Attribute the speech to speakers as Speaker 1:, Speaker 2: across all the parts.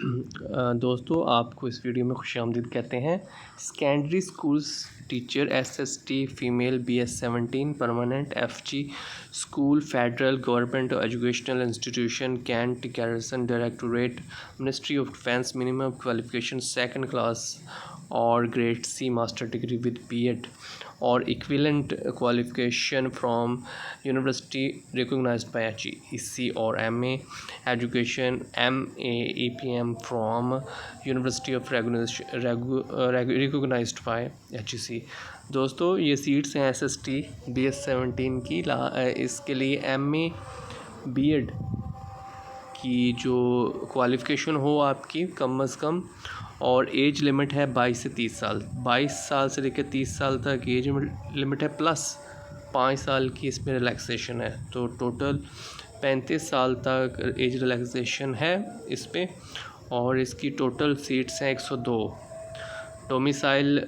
Speaker 1: दोस्तों आपको इस वीडियो में खुशामदीद कहते हैं। Secondary schools teacher SST female BS17 permanent FG school federal government educational institution cantt guardian directorate ministry of defence minimum qualification second class और grade C master degree with BEd और equivalent qualification from university recognised by HEC और MA education MA EPM from university of recognised by HEC। दोस्तों ये seats हैं SST BS17 की। इसके लिए MA BEd की जो क्वालिफ़िकेशन हो आपकी कम अज़ कम, और एज लिमिट है 22 से 30 साल। 22 साल से लेकर 30 साल तक एज लिमिट है, प्लस 5 साल की इसमें रिलैक्सेशन है, तो टोटल 35 साल तक एज रिलैक्सेशन है इस पर। और इसकी टोटल सीट्स हैं 102। डोमिसाइल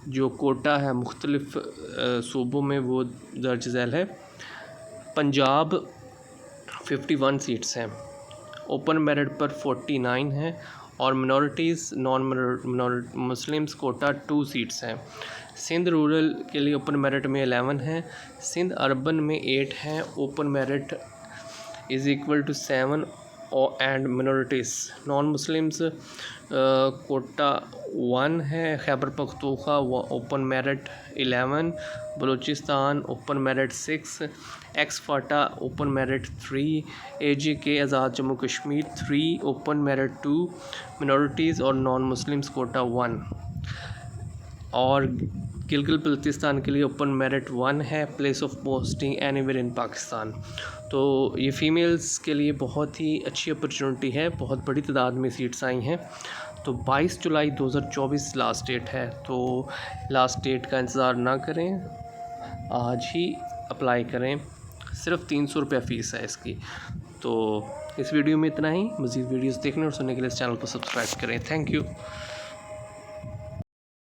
Speaker 1: जो कोटा है मुख्तलिफ़ सूबों में वो दर्ज झैल है। पंजाब 51 सीट्स हैं, ओपन मेरिट पर 49 हैं, और minorities non Muslims quota 2 seats हैं। सिंध रूरल के लिए ओपन मेरिट में 11 हैं, सिंध अर्बन में 8 हैं, open merit is equal to 7 and minorities non Muslims quota 1 है, Khyber Pakhtunkhwa open merit 11, Balochistan open merit 6, ex FATA open merit 3, AJK Azad Jammu Kashmir 3, open merit 2, minorities और नॉन मुस्लिम्स कोटा 1, और गिलगित बल्तिस्तान के लिए ओपन मेरिट 1 है, place of posting anywhere in Pakistan. तो ये females के लिए बहुत ही अच्छी अपॉर्चुनिटी है, बहुत बड़ी तादाद में सीट्स आई हैं। तो 22 जुलाई 2024 लास्ट डेट है, तो लास्ट डेट का इंतज़ार ना करें, आज ही अप्लाई करें। सिर्फ 300 रुपये फ़ीस है इसकी। तो इस वीडियो में इतना ही। मज़ीद वीडियोस देखने और सुनने के लिए इस चैनल को सब्सक्राइब करें। Thank you.